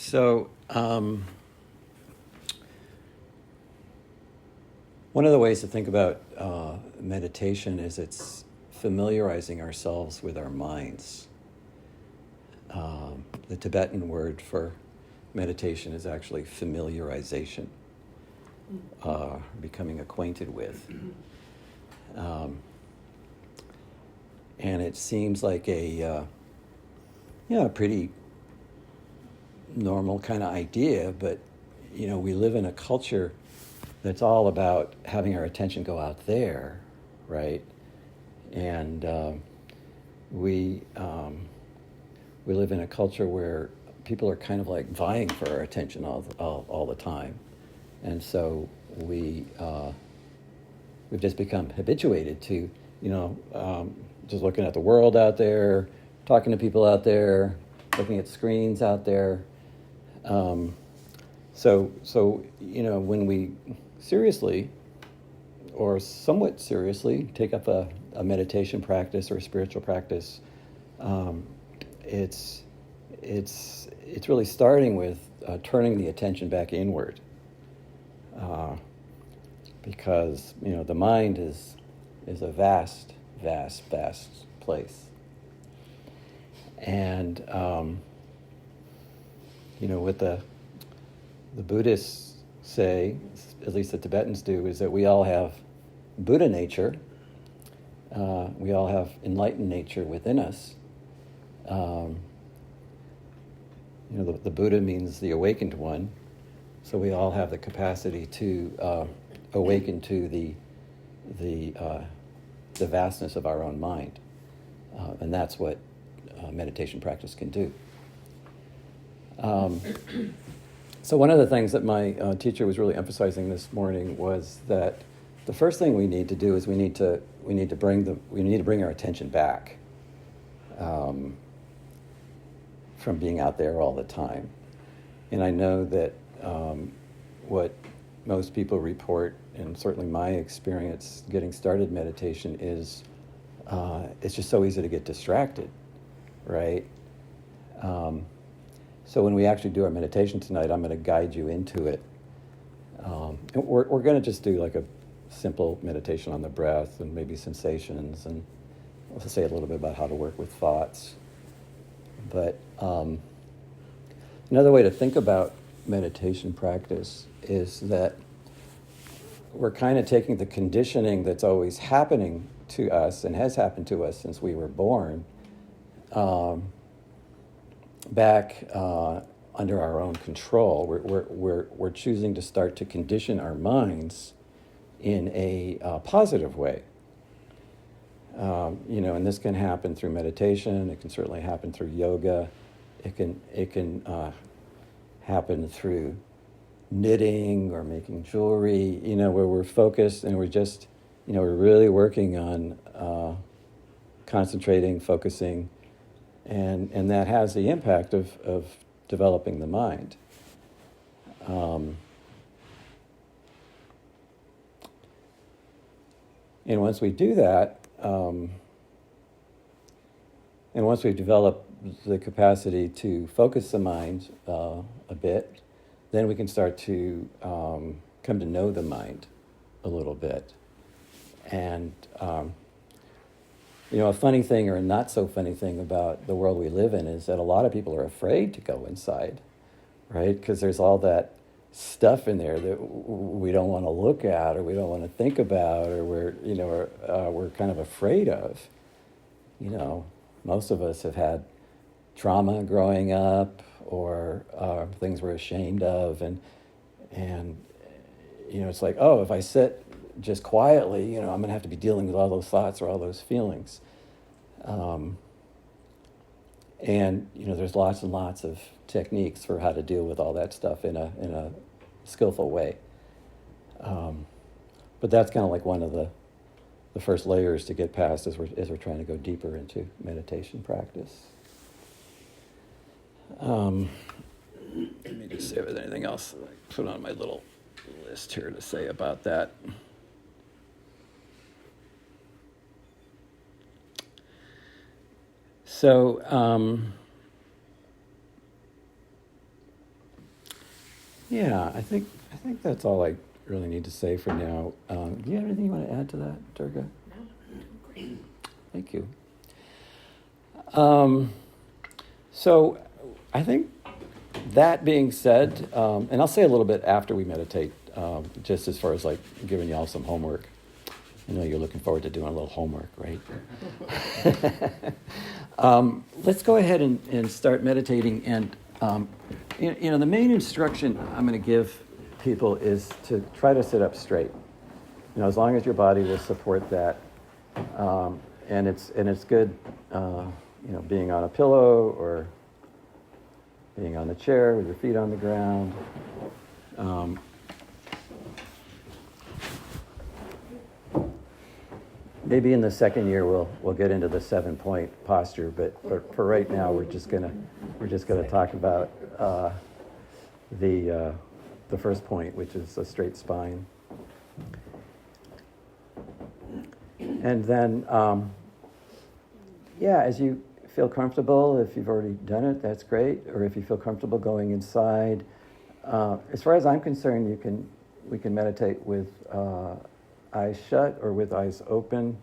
So, one of the ways to think about meditation is it's familiarizing ourselves with our minds. The Tibetan word for meditation is actually familiarization, becoming acquainted with. And it seems like a pretty normal kind of idea, but we live in a culture that's all about having our attention go out there, right? And we live in a culture where people are kind of like vying for our attention all the time, and so we've just become habituated to just looking at the world out there, talking to people out there, looking at screens out there. So when we seriously or somewhat seriously take up a meditation practice or a spiritual practice, it's really starting with turning the attention back inward, because the mind is a vast place, and what the Buddhists say, at least the Tibetans do, is that we all have Buddha nature. We all have enlightened nature within us. The Buddha means the awakened one, so we all have the capacity to awaken to the vastness of our own mind, and that's what meditation practice can do. So one of the things that my teacher was really emphasizing this morning was that the first thing we need to do is we need to bring our attention back from being out there all the time. And I know that what most people report, and certainly my experience getting started meditation, is it's just so easy to get distracted, right? So when we actually do our meditation tonight, I'm going to guide you into it. And we're going to just do like a simple meditation on the breath and maybe sensations, and I'll say a little bit about how to work with thoughts. But another way to think about meditation practice is that we're kind of taking the conditioning that's always happening to us and has happened to us since we were born, back under our own control. We're choosing to start to condition our minds in a positive way. And this can happen through meditation. It can certainly happen through yoga. It can happen through knitting or making jewelry. Where we're focused and we're just we're really working on concentrating, focusing. And that has the impact of developing the mind. And once we do that, and once we develop the capacity to focus the mind a bit, then we can start to come to know the mind a little bit. And a funny thing or a not so funny thing about the world we live in is that a lot of people are afraid to go inside, right? Because there's all that stuff in there that we don't want to look at, or we don't want to think about, or we're kind of afraid of. Most of us have had trauma growing up, or things we're ashamed of, and it's like, oh, if I sit just quietly, I'm going to have to be dealing with all those thoughts or all those feelings. And there's lots and lots of techniques for how to deal with all that stuff in a skillful way. But that's kind of like one of the first layers to get past as we're trying to go deeper into meditation practice. Let me just see if there's anything else that I put on my little list here to say about that. So, Yeah, I think that's all I really need to say for now. Do you have anything you want to add to that, Durga? No, great. Thank you. So I think that being said, and I'll say a little bit after we meditate, just as far as like giving y'all some homework. I know you're looking forward to doing a little homework, right? Let's go ahead and start meditating. And the main instruction I'm going to give people is to try to sit up straight. As long as your body will support that, and it's good, being on a pillow or being on the chair with your feet on the ground. Maybe in the second year we'll get into the 7-point posture, but for right now we're just gonna talk about the first point, which is a straight spine, and then as you feel comfortable, if you've already done it, that's great. Or if you feel comfortable going inside, as far as I'm concerned, we can meditate with eyes shut or with eyes open.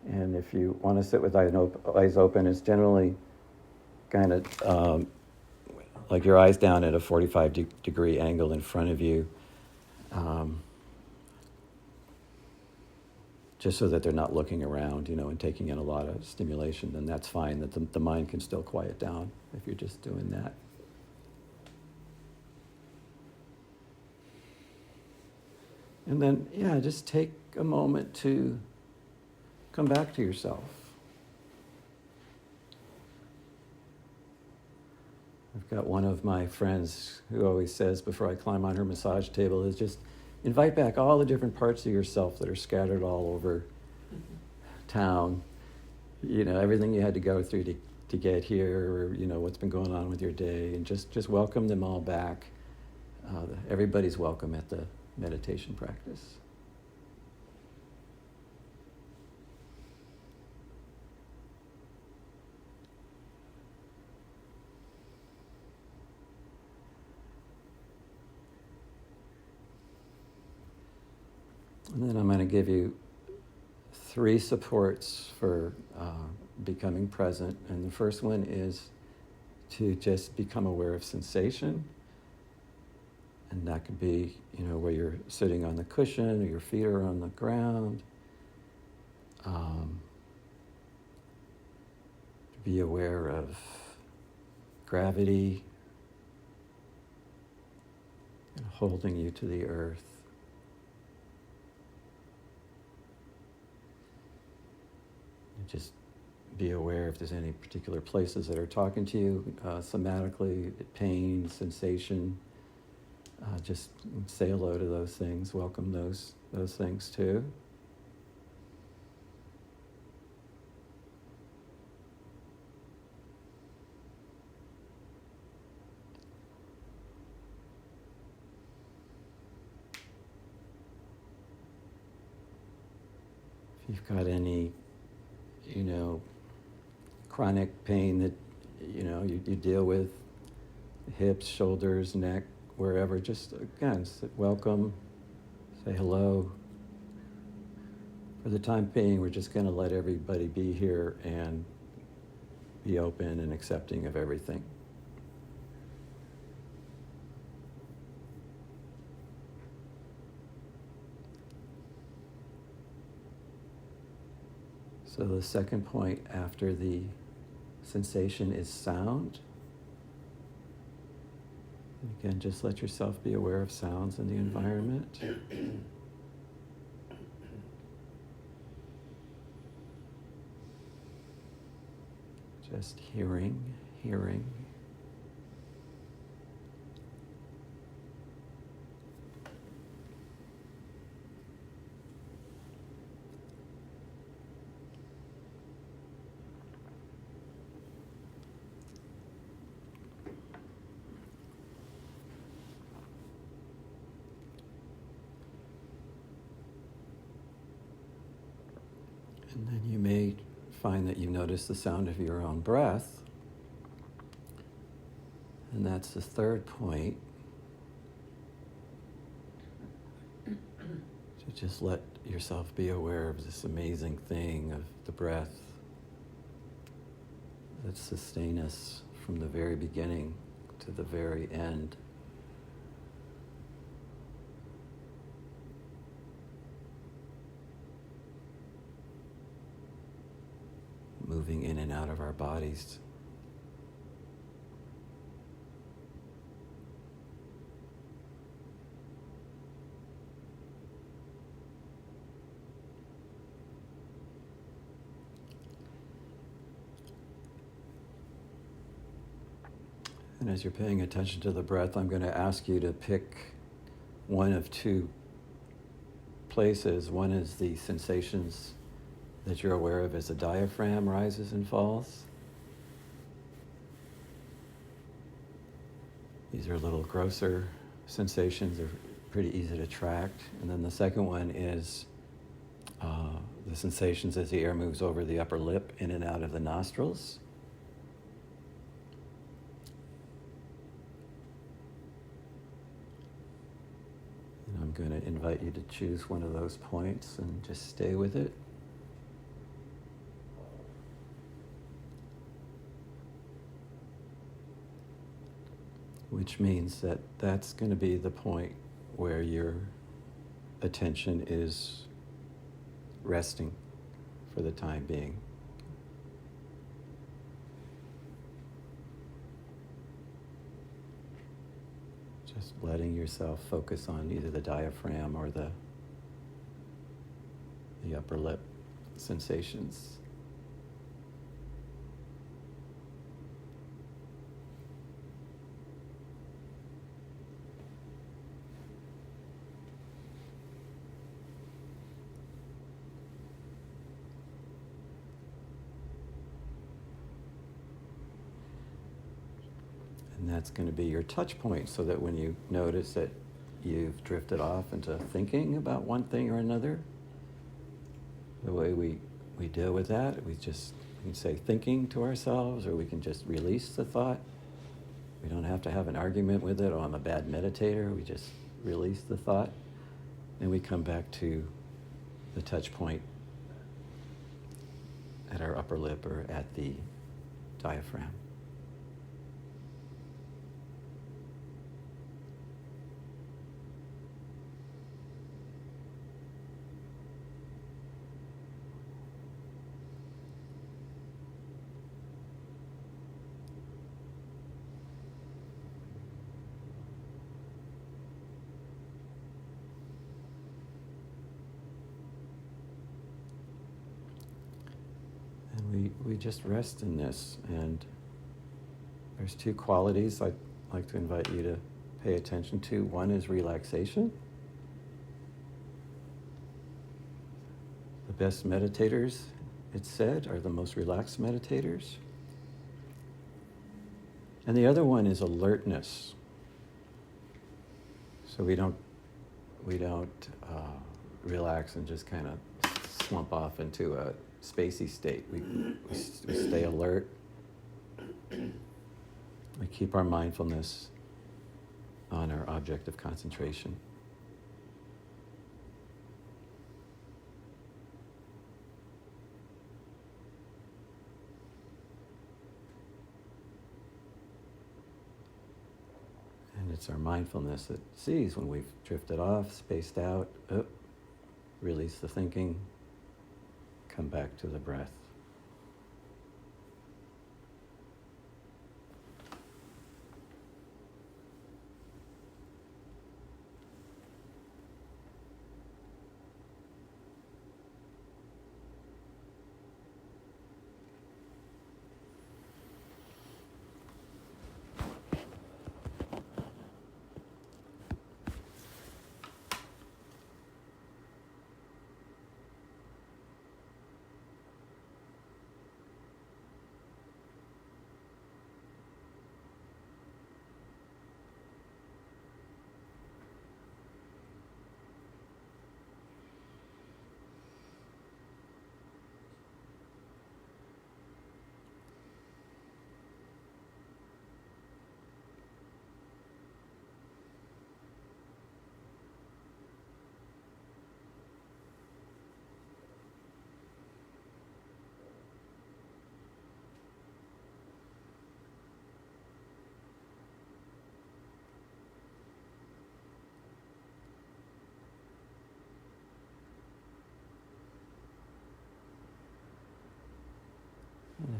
And if you want to sit with eyes open, it's generally kind of like your eyes down at a 45-degree angle in front of you, just so that they're not looking around, and taking in a lot of stimulation. Then that's fine. That the mind can still quiet down if you're just doing that. And then, just take a moment to come back to yourself. I've got one of my friends who always says before I climb on her massage table is just invite back all the different parts of yourself that are scattered all over town. Everything you had to go through to get here, or, what's been going on with your day, and just welcome them all back. Everybody's welcome at the meditation practice. And then I'm going to give you 3 supports for becoming present. And the first one is to just become aware of sensation. And that could be, where you're sitting on the cushion or your feet are on the ground. Be aware of gravity and holding you to the earth. Just be aware if there's any particular places that are talking to you somatically, pain, sensation. Just say hello to those things. Welcome those things too. If you've got any chronic pain that, you deal with, hips, shoulders, neck, wherever, just, again, welcome, say hello. For the time being, we're just going to let everybody be here and be open and accepting of everything. So the second point after the sensation is sound. And again, just let yourself be aware of sounds in the environment. Just hearing. And then you may find that you notice the sound of your own breath. And that's the third point. to just let yourself be aware of this amazing thing of the breath that sustains us from the very beginning to the very end. Moving in and out of our bodies. And as you're paying attention to the breath, I'm going to ask you to pick one of two places. One is the sensations that you're aware of as the diaphragm rises and falls. These are a little grosser sensations. They're pretty easy to track. And then the second one is the sensations as the air moves over the upper lip in and out of the nostrils. And I'm going to invite you to choose one of those points and just stay with it. Which means that that's going to be the point where your attention is resting for the time being. Just letting yourself focus on either the diaphragm or the upper lip sensations. And that's going to be your touch point, so that when you notice that you've drifted off into thinking about one thing or another, the way we deal with that, we can say thinking to ourselves, or we can just release the thought. We don't have to have an argument with it, oh, I'm a bad meditator. We just release the thought, and we come back to the touch point at our upper lip or at the diaphragm. We just rest in this, and there's two qualities I'd like to invite you to pay attention to. One is relaxation. The best meditators, it's said, are the most relaxed meditators. And the other one is alertness. So we don't relax and just kind of slump off into a spacey state. We stay alert. We keep our mindfulness on our object of concentration. And it's our mindfulness that sees when we've drifted off, spaced out, release the thinking, come back to the breath.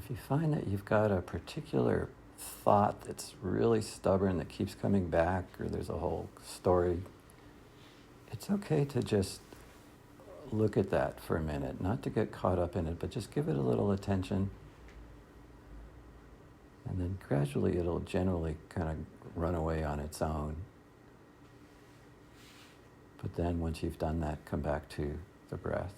if you find that you've got a particular thought that's really stubborn that keeps coming back, or there's a whole story, it's okay to just look at that for a minute, not to get caught up in it, but just give it a little attention. And then gradually it'll generally kind of run away on its own. But then once you've done that, come back to the breath.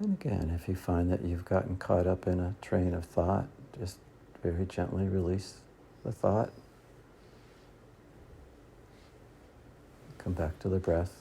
And again, if you find that you've gotten caught up in a train of thought, just very gently release the thought. Come back to the breath.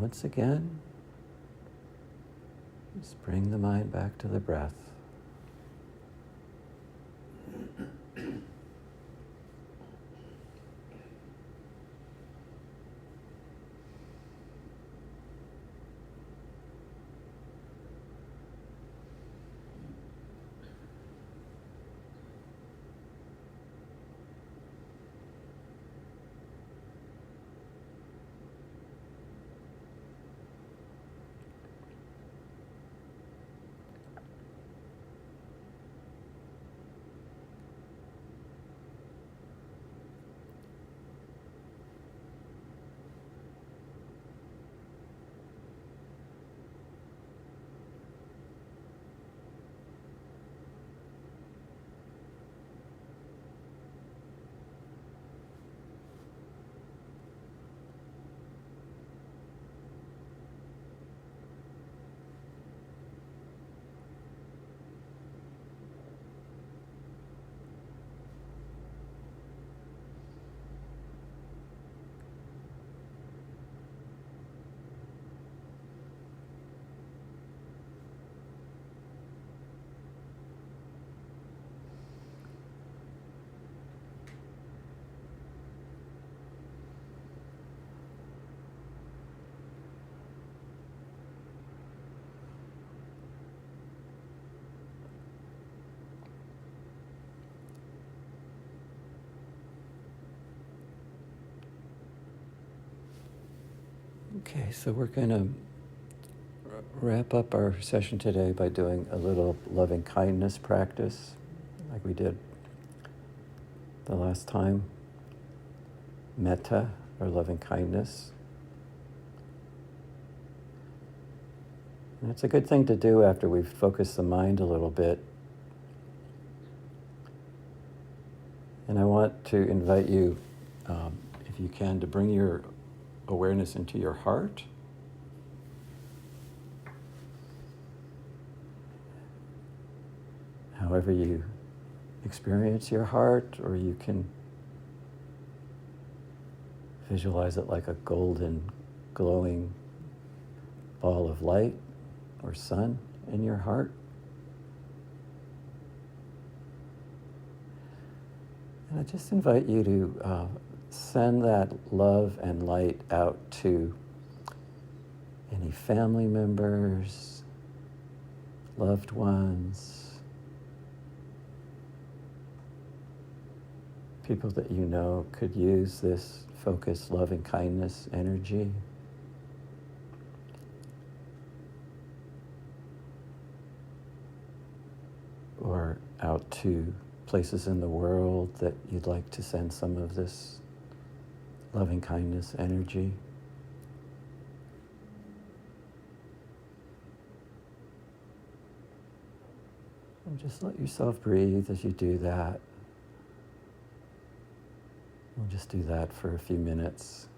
once again, just bring the mind back to the breath. Okay, so we're going to wrap up our session today by doing a little loving kindness practice like we did the last time. Metta, or loving kindness. And it's a good thing to do after we've focused the mind a little bit. And I want to invite you, if you can, to bring your awareness into your heart. However you experience your heart, or you can visualize it like a golden, glowing ball of light or sun in your heart. And I just invite you to send that love and light out to any family members, loved ones, people that you know could use this focused loving kindness energy. Or out to places in the world that you'd like to send some of this loving kindness energy. And just let yourself breathe as you do that. We'll just do that for a few minutes.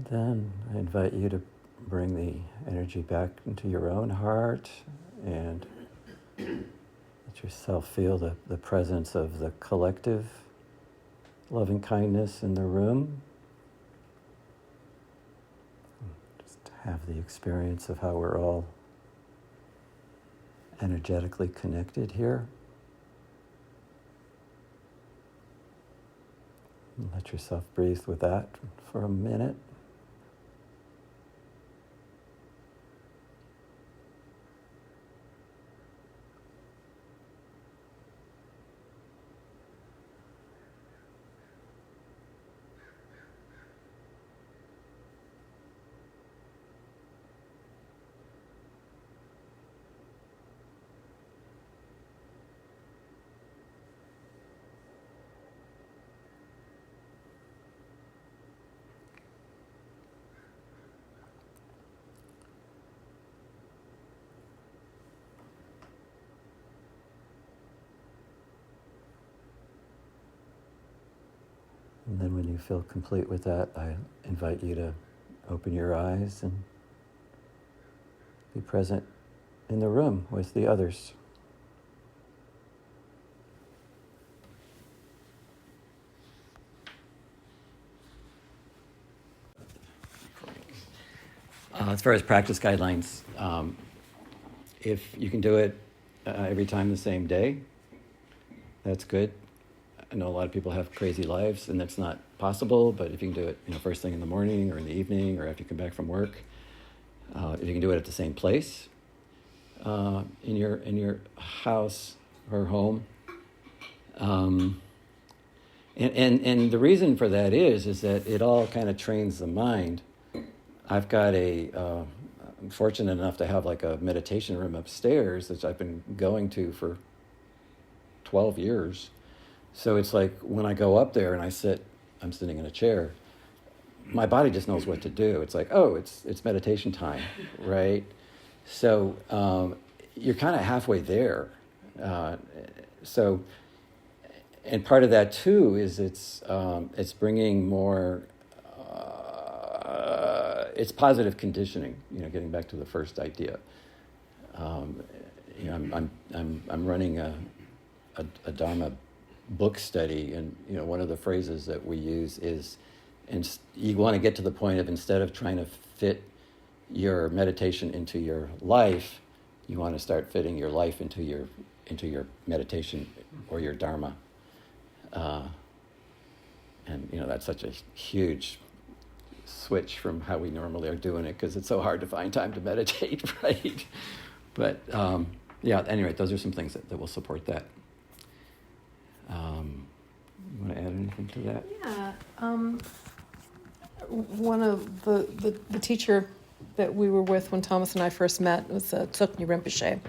Then I invite you to bring the energy back into your own heart and let yourself feel the presence of the collective loving kindness in the room. Just have the experience of how we're all energetically connected here. And let yourself breathe with that for a minute. And then when you feel complete with that, I invite you to open your eyes and be present in the room with the others. As far as practice guidelines, if you can do it every time the same day, that's good. I know a lot of people have crazy lives and that's not possible, but if you can do it, first thing in the morning or in the evening or after you come back from work, if you can do it at the same place, in your house or home. And the reason for that is that it all kind of trains the mind. I've got I'm fortunate enough to have like a meditation room upstairs that I've been going to for 12 years. So it's like when I go up there and I'm sitting in a chair, my body just knows what to do. It's like, oh, it's meditation time, right? So you're kind of halfway there. And part of that too is it's bringing more. It's positive conditioning. Getting back to the first idea. I'm running a Dharma book study, and one of the phrases that we use is, and you want to get to the point of, instead of trying to fit your meditation into your life, you want to start fitting your life into your meditation or your Dharma. And that's such a huge switch from how we normally are doing it, because it's so hard to find time to meditate, right? But anyway, those are some things that will support that. You want to add anything to that? Yeah. One of the teacher that we were with when Thomas and I first met was Tsukni Rinpoche.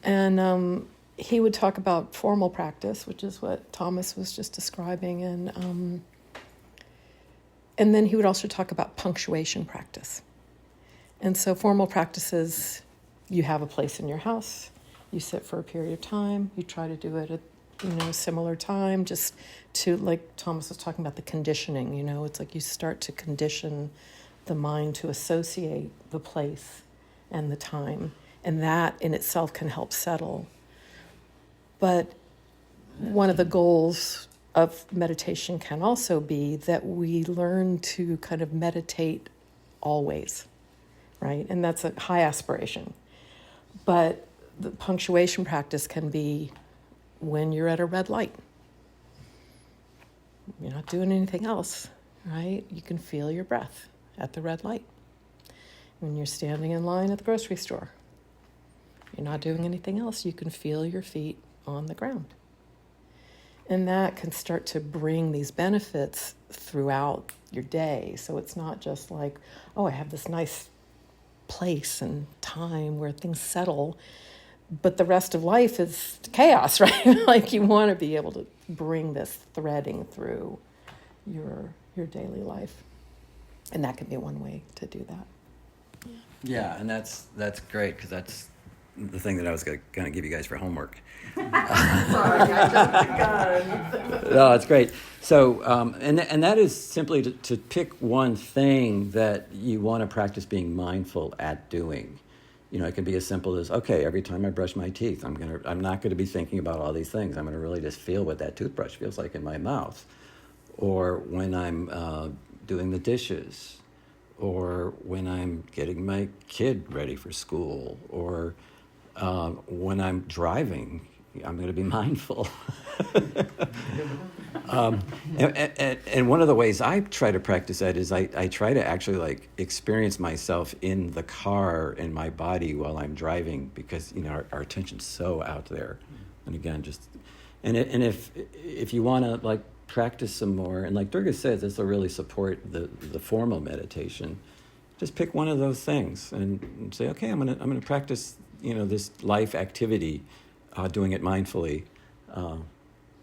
And he would talk about formal practice, which is what Thomas was just describing. And then he would also talk about punctuation practice. And so formal practices, you have a place in your house, you sit for a period of time, you try to do it at similar time, just to, like Thomas was talking about, the conditioning, it's like you start to condition the mind to associate the place and the time, and that in itself can help settle. But one of the goals of meditation can also be that we learn to kind of meditate always, right? And that's a high aspiration. But the punctuation practice can be when you're at a red light. You're not doing anything else, right? You can feel your breath at the red light. When you're standing in line at the grocery store, you're not doing anything else. You can feel your feet on the ground. And that can start to bring these benefits throughout your day. So it's not just like, oh, I have this nice place and time where things settle, but the rest of life is chaos, right? Like you want to be able to bring this threading through your daily life. And that can be one way to do that. Yeah, and that's great, because that's the thing that I was going to give you guys for homework. Sorry, I jumped the gun. No, it's great. So, and that is simply to pick one thing that you want to practice being mindful at doing. You know, it can be as simple as, okay, every time I brush my teeth, I'm not going to be thinking about all these things. I'm going to really just feel what that toothbrush feels like in my mouth. Or when I'm doing the dishes, or when I'm getting my kid ready for school, or when I'm driving, I'm going to be mindful. And one of the ways I try to practice that is I try to actually like experience myself in the car and my body while I'm driving, because you know our attention's so out there. And again, if you want to like practice some more, and like Durga says, this will really support the formal meditation. Just pick one of those things and say, okay, I'm gonna practice, you know, this life activity, doing it mindfully,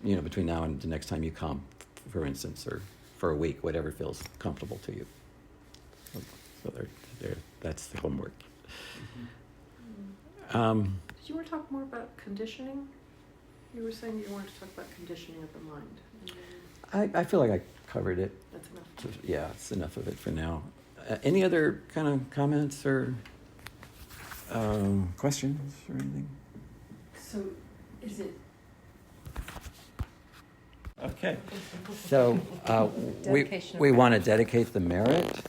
you know, between now and the next time you come, for instance, or for a week, whatever feels comfortable to you. So that's the homework. Did you want to talk more about conditioning? You were saying you wanted to talk about conditioning of the mind. I feel like I covered it. That's enough. Yeah, it's enough of it for now. Any other kind of comments or questions or anything? So, is it? Okay. So Dedication of we want to dedicate the merit.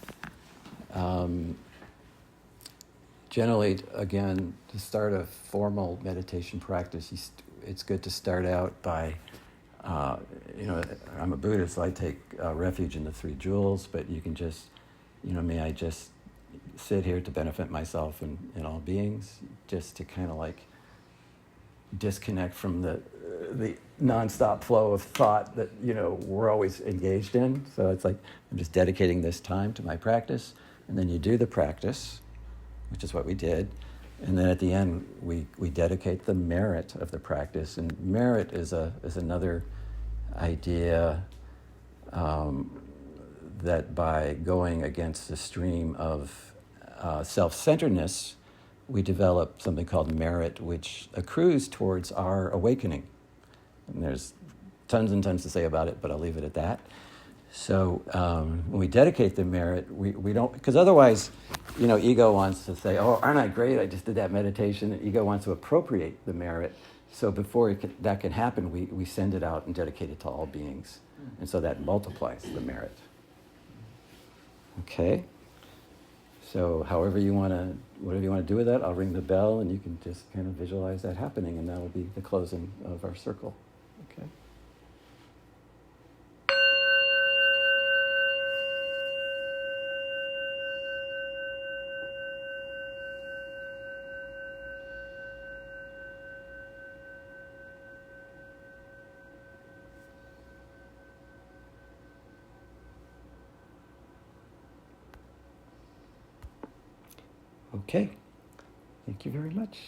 Generally, again, to start a formal meditation practice, it's good to start out by, you know, I'm a Buddhist, so I take refuge in the three jewels, but you can just, you know, may I just sit here to benefit myself and all beings, just to kind of like disconnect from the nonstop flow of thought that, you know, we're always engaged in. So it's like, I'm just dedicating this time to my practice. And then you do the practice, which is what we did. And then at the end, we dedicate the merit of the practice. And merit is another idea that by going against the stream of self-centeredness, we develop something called merit, which accrues towards our awakening. And there's tons and tons to say about it, but I'll leave it at that. So when we dedicate the merit, we don't, because otherwise, you know, ego wants to say, oh, aren't I great? I just did that meditation. And ego wants to appropriate the merit. So before that can happen, we send it out and dedicate it to all beings. And so that multiplies the merit. Okay? So whatever you want to do with that, I'll ring the bell and you can just kind of visualize that happening, and that'll be the closing of our circle. Okay? Okay. Thank you very much.